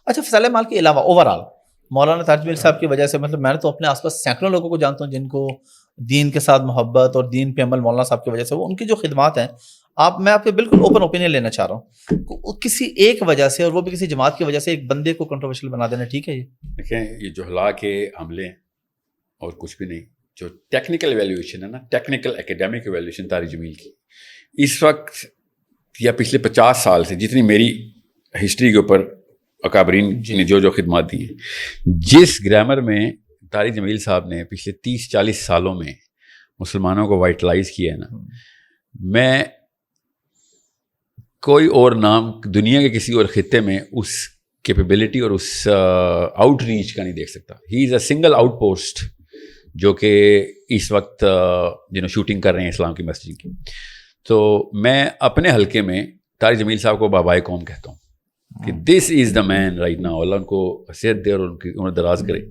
اچھا فضائل اعمال کے علاوہ اوور آل مولانا تاج میل صاحب کی وجہ سے مطلب میں نے تو اپنے آس پاس سینکڑوں لوگوں کو جانتا ہوں جن کو دین کے ساتھ محبت اور دین پہ عمل مولانا صاحب کی وجہ سے وہ ان کی جو خدمات ہیں میں آپ کے بالکل اوپن اوپینین لینا چاہ رہا ہوں. کسی ایک وجہ سے اور وہ بھی کسی جماعت کی وجہ سے ایک بندے کو کنٹروورشل بنا دینا ٹھیک ہے؟ یہ دیکھیں یہ جو ہلا کے حملے اور کچھ بھی نہیں, جو ٹیکنیکل ایویلیویشن ہے نا, ٹیکنیکل اکیڈیمک ایویلیوشن طارق جمیل کی اس وقت یا پچھلے 50 سال سے جتنی میری ہسٹری کے اوپر اکابرین نے جو خدمات دی ہیں, جس گرامر میں طارق جمیل صاحب نے پچھلے 30-40 سالوں میں مسلمانوں کو وائٹلائز کیا ہے نا, میں کوئی اور نام دنیا کے کسی اور خطے میں اس کیپیبلٹی اور اس آؤٹ ریچ کا نہیں دیکھ سکتا. ہی از اے سنگل آؤٹ پوسٹ جو کہ اس وقت شوٹنگ کر رہے ہیں اسلام کی مسجد کی. تو میں اپنے حلقے میں طارق جمیل صاحب کو بابائے قوم کہتا ہوں کہ دس از دا مین رائٹ ناؤ, اللہ ان کو صحت دے اور ان کی عمر دراز کرے.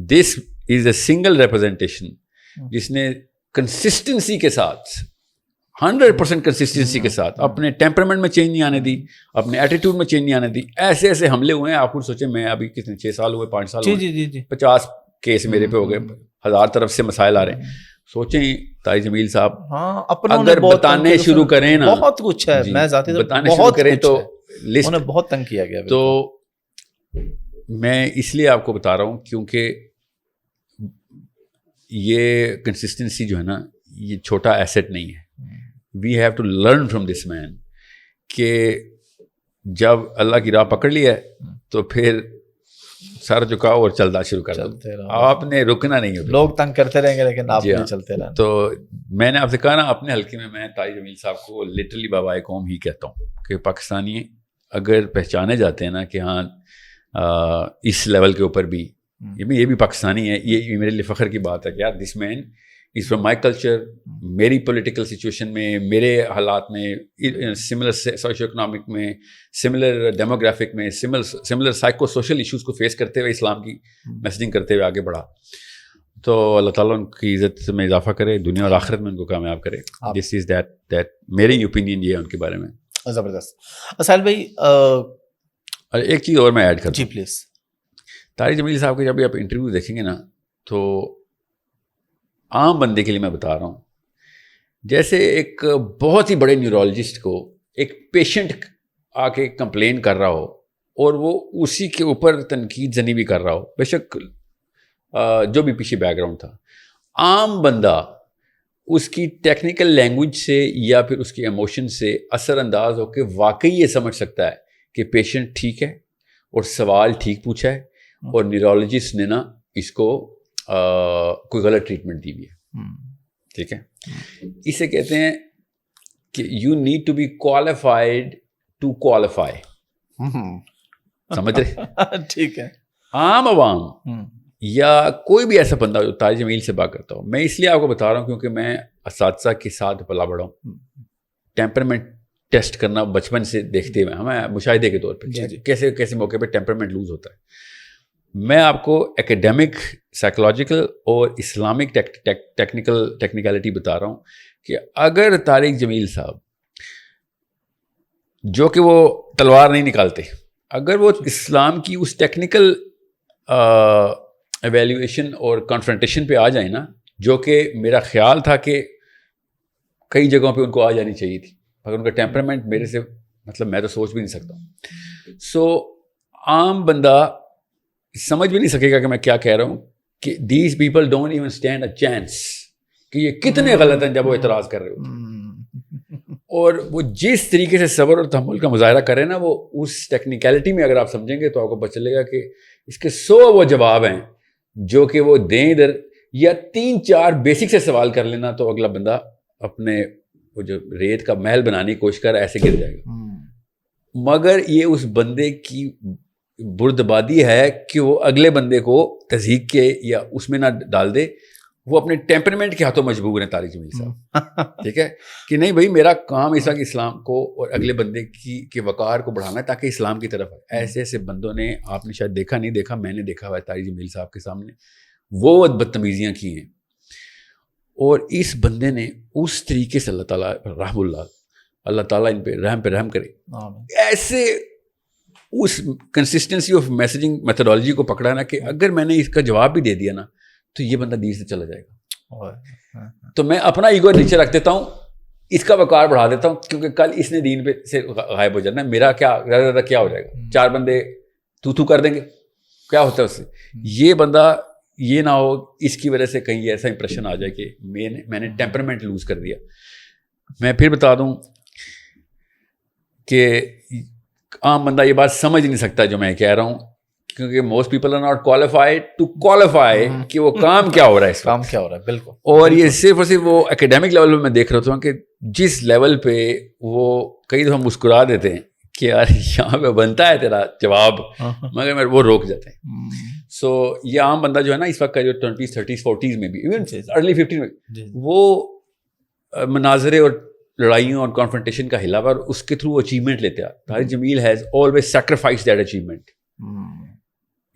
دس از اے سنگل ریپرزنٹیشن جس نے کنسسٹنسی کے ساتھ 100% کنسسٹنسی کے ساتھ اپنے ٹیمپرمنٹ میں چینج نہیں آنے دی, اپنے ایٹیٹیوڈ میں چینج نہیں آنے دی. ایسے ایسے حملے ہوئے ہیں, آپ خود سوچیں, میں ابھی کتنے 6 سال ہوئے 5 سال ہوئے, 50 کیس میرے پہ ہو گئے, 1000 طرف سے مسائل آ رہے ہیں. سوچیں طارق جمیل صاحب اگر بتانے شروع کریں نا, بہت کچھ ہے, میں ذاتی بتانے شروع کریں تو لسٹ بہت تنگ کیا گیا. تو میں اس لیے آپ کو بتا رہا ہوں کیونکہ یہ کنسسٹنسی جو ہے نا, یہ چھوٹا ایسٹ نہیں ہے. We have to learn from this man کہ جب اللہ کی راہ پکڑ لیا ہے تو پھر سر جھکاؤ اور چلنا شروع کر دو, آپ نے رکنا نہیں ہے. لوگ تنگ کرتے رہیں گے لیکن آپ نہیں چلتے رہنا. تو میں نے آپ سے کہا نا, اپنے حلقے میں طارق جمیل صاحب کو لٹرلی بابائے قوم ہی کہتا ہوں کہ پاکستانی اگر پہچانے جاتے ہیں نا کہ ہاں اس لیول کے اوپر بھی یہ بھی پاکستانی ہے, یہ میرے لیے فخر کی بات ہے کہ یار دس مین از فرام مائی کلچر. میری پولیٹیکل سچویشن میں, میرے حالات میں, سملر سوشو اکنامک میں, سملر ڈیموگرافک میں, سملر سائیکو سوشل ایشوز کو فیس کرتے ہوئے اسلام کی میسیجنگ کرتے ہوئے آگے بڑھا. تو اللہ تعالیٰ ان کی عزت میں اضافہ کرے, دنیا اور آخرت میں ان کو کامیاب کرے. دس از دیٹ میری اوپینین یہ ہے ان کے بارے میں. زبردست. اسائل بھائی ایک چیز اور میں ایڈ کروں. جی پلیز. طارق جمیل صاحب کے جب آپ انٹرویو دیکھیں گے نا, تو عام بندے کے لیے میں بتا رہا ہوں, جیسے ایک بہت ہی بڑے نیورولوجسٹ کو ایک پیشنٹ آ کے کمپلین کر رہا ہو اور وہ اسی کے اوپر تنقید زنی بھی کر رہا ہو, بے شک جو بھی پیچھے بیک گراؤنڈ تھا, عام بندہ اس کی ٹیکنیکل لینگویج سے یا پھر اس کے ایموشن سے اثر انداز ہو کے واقعی یہ سمجھ سکتا ہے کہ پیشنٹ ٹھیک ہے اور سوال ٹھیک پوچھا ہے اور نیورولوجسٹ نے نا اس کو کوئی غلط ٹریٹمنٹ دی ہوئی ہے. ٹھیک ہے, اسے کہتے ہیں کہ you need to be qualified to qualify. سمجھ رہے؟ ٹھیک ہے. عام عوام یا کوئی بھی ایسا بندہ جو طارق جمیل سے بات کرتا ہوں, میں اس لیے آپ کو بتا رہا ہوں کیونکہ میں اساتذہ کے ساتھ پلا بڑھا ہوں. ٹیمپرمنٹ ٹیسٹ کرنا بچپن سے دیکھتے ہوئے ہمیں مشاہدے کے طور پہ کیسے کیسے موقع پہ ٹیمپرمنٹ لوز ہوتا ہے. میں آپ کو ایکیڈیمک, سائیکولوجیکل اور اسلامک ٹیکنیکلٹی بتا رہا ہوں کہ اگر طارق جمیل صاحب جو کہ وہ تلوار نہیں نکالتے, اگر وہ اسلام کی اس ٹیکنیکل ایویلیویشن اور کانفرنٹیشن پہ آ جائیں نا, جو کہ میرا خیال تھا کہ کئی جگہوں پہ ان کو آ جانی چاہیے تھی, مگر ان کا ٹیمپرمنٹ میرے سے مطلب میں تو سوچ بھی نہیں سکتا ہوں. سو عام بندہ سمجھ بھی نہیں سکے گا کہ میں کیا کہہ رہا ہوں کہ these people don't even stand a chance کہ یہ کتنے غلط ہیں جب وہ اعتراض کر رہے ہوتے ہیں. اور وہ جس طریقے سے صبر اور تحمل کا مظاہرہ کریں نا, وہ اس ٹیکنیکلٹی میں اگر آپ سمجھیں گے تو آپ کو پتہ چلے گا کہ اس کے 100 وہ جواب ہیں جو کہ وہ دیں ادھر, یا 3-4 بیسک سے سوال کر لینا تو اگلا بندہ اپنے وہ جو ریت کا محل بنانے کی کوشش کر ایسے گر جائے گا. مگر یہ اس بندے کی بردبادی ہے کہ وہ اگلے بندے کو تہذیب کے یا اس میں نہ ڈال دے, وہ اپنے ٹیمپرمنٹ کے ہاتھوں مجبور ہیں طارق جمیل صاحب. ٹھیک ہے کہ نہیں بھائی, میرا کام اس وقت اسلام کو اور اگلے بندے کے وقار کو بڑھانا ہے تاکہ اسلام کی طرف ہے. ایسے ایسے بندوں نے, آپ نے شاید دیکھا نہیں دیکھا, میں نے دیکھا ہوا ہے طارق جمیل صاحب کے سامنے وہ بدتمیزیاں کی ہیں, اور اس بندے نے اس طریقے سے اللہ تعالیٰ ان پہ رحم کرے, ایسے اس کنسسٹنسی آف میسیجنگ میتھڈالوجی کو پکڑا نا کہ اگر میں نے اس کا جواب بھی دے دیا نا تو یہ بندہ دین سے چلا جائے گا. تو میں اپنا ایگو نیچے رکھ دیتا ہوں, اس کا وقار بڑھا دیتا ہوں, کیونکہ کل اس نے دین پہ سے غائب ہو جانا ہے, میرا کیا زیادہ کیا ہو جائے گا, 4 بندے تو کر دیں گے, کیا ہوتا ہے اس سے. یہ بندہ یہ نہ ہو اس کی وجہ سے کہیں ایسا امپریشن آ جائے کہ میں نے ٹیمپرمنٹ لوز کر دیا. میں پھر بتا دوں کہ عام بندہ یہ بات سمجھ نہیں سکتا جو میں کہہ رہا ہوں, کیونکہ most people are not qualified to qualify کہ وہ کام کیا ہو رہا ہے, اس کام کیا ہو رہا ہے. بالکل. اور یہ صرف اور صرف وہ اکیڈیمک لیول پہ میں دیکھ رہا ہوں کہ جس لیول پہ وہ کئی دفعہ مسکرا دیتے ہیں کہ یار یہاں پہ بنتا ہے تیرا جواب, مگر وہ روک جاتے ہیں. سو یہ عام بندہ جو ہے نا اس وقت کا جو 20s 30s 40s میں بھی ایون ارلی 50s میں وہ مناظرے اور لڑائیوں اور کانفرنٹیشن کا ہلا اور اس کے تھرو اچیومنٹ لیتے ہیں. Tariq Jameel has always sacrifice that achievement.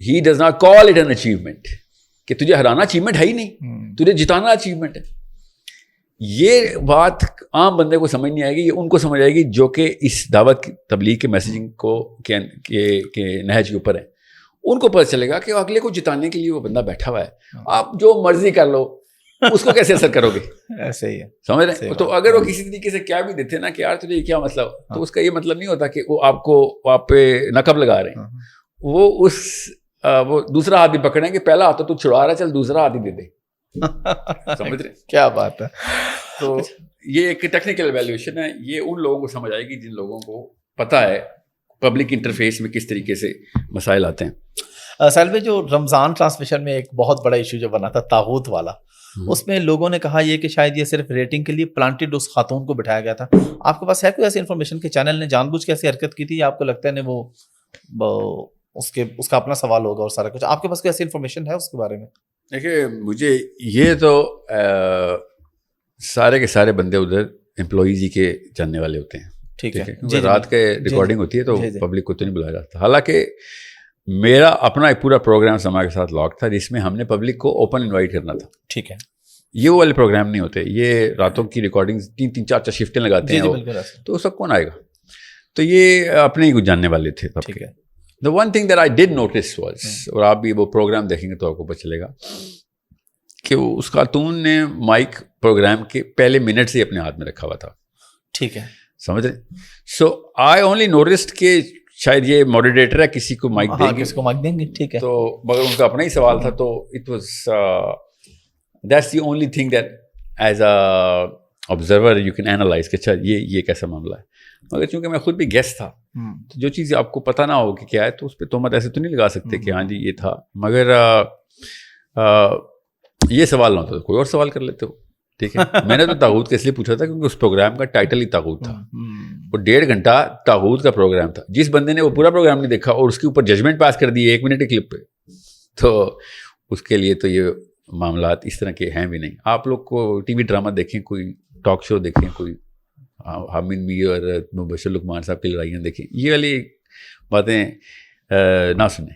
He does not call it an achievement کہ تجھے ہرانا اچیومنٹ ہے ہی نہیں, تجھے جتانا اچیومنٹ ہے. یہ بات عام بندے کو سمجھ نہیں آئے گی, یہ ان کو سمجھ آئے گی جو کہ اس دعوت کی تبلیغ کے میسیجنگ کو کے نہج کے اوپر ہے. ان کو پتہ چلے گا کہ اگلے کو جتانے کے لیے وہ بندہ بیٹھا ہوا ہے, آپ جو مرضی کر لو اس کو کیسے اثر کرو گے. ایسے ہی ہے, سمجھ رہے ہیں. تو اگر وہ کسی طریقے سے کیا بھی دیتے نا کہ یار تجھے کیا مطلب, تو اس کا یہ مطلب نہیں ہوتا کہ وہ آپ کو آپ پہ نقب لگا رہے ہیں. وہ دوسرا ہاتھ بھی پکڑیں گے, پہلا ہاتھ تو چھڑا رہا, چل دوسرا ہاتھ ہی دے دے. سمجھ رہے کیا بات ہے. تو یہ ایک ٹیکنیکل ایویلیویشن ہے, یہ ان لوگوں کو سمجھ آئے گی جن لوگوں کو پتہ ہے پبلک انٹرفیس میں کس طریقے سے مسائل آتے ہیں. سہیل بھائی, جو رمضان ٹرانسمیشن میں ایک بہت بڑا ایشو جو بنا تھا طاغوت والا, اس میں لوگوں نے کہا یہ کہ شاید یہ صرف ریٹنگ کے لیے پلانٹڈ اس خاتون کو بٹھایا گیا تھا. آپ کے پاس ہے کوئی ایسی انفارمیشن کہ چینل نے جان بوجھ کے ایسی حرکت کی تھی, یا آپ کو لگتا ہے وہ اس کا اپنا سوال ہوگا اور سارا کچھ؟ آپ کے پاس کوئی ایسی انفارمیشن ہے اس کے بارے میں؟ دیکھیے مجھے یہ تو سارے کے سارے بندے ادھر امپلائیز ہی کے جاننے والے ہوتے ہیں. ٹھیک ہے, رات کے ریکارڈنگ ہوتی ہے تو پبلک کو تو نہیں بلایا جاتا. حالانکہ میرا اپنا ایک پورا پروگرام سما کے ساتھ لاک تھا جس میں ہم نے پبلک کو اوپن انوائٹ کرنا تھا. ٹھیک ہے, یہ وہ والے پروگرام نہیں ہوتے, یہ راتوں کی ریکارڈنگ 3 4 شفٹیں لگاتے ہیں, تو اس وقت کون آئے گا. تو یہ اپنے ہی کچھ جاننے والے تھے. ٹھیک ہے. The one thing that I did notice was, اور آپ بھی وہ پروگرام دیکھیں گے تو آپ کو پتہ چلے گا کہ اس خاتون نے مائک پروگرام کے پہلے منٹ سے اپنے ہاتھ میں رکھا ہوا تھا. ٹھیک ہے, سمجھ رہے. سو آئی اونلی نوٹسڈ کہ شاید یہ ماڈریٹر ہے, کسی کو مائک دیں گے, کسی کو مائک دیں گے. ٹھیک ہے. تو مگر ان کا اپنا ہی سوال تھا, تو it was that's the only thing that as a observer you can analyse کہ اچھا یہ کیسا معاملہ ہے. مگر چونکہ میں خود بھی گیسٹ تھا, تو جو چیز آپ کو پتہ نہ ہو کہ کیا ہے تو اس پہ تہمت ایسے تو نہیں لگا سکتے کہ ہاں جی یہ تھا. مگر یہ سوال نہ ہوتا تو کوئی اور سوال کر لیتے ہو. ٹھیک ہے. میں نے تو طاغوت کا اس لیے پوچھا تھا کیونکہ اس پروگرام کا ٹائٹل ہی طاغوت تھا. وہ 1.5 گھنٹہ طاغوت کا پروگرام تھا. جس بندے نے وہ پورا پروگرام نہیں دیکھا اور اس کے اوپر ججمنٹ پاس کر دی 1 منٹ کی کلپ پہ, تو اس کے لیے تو یہ معاملات اس طرح کے ہیں بھی نہیں. آپ لوگ کو ٹی وی ڈرامہ دیکھیں, کوئی ٹاک شو دیکھیں, کوئی حامد می اور مبشر لقمان صاحب کی لڑائیاں دیکھیں, یہ والی باتیں نہ سنیں.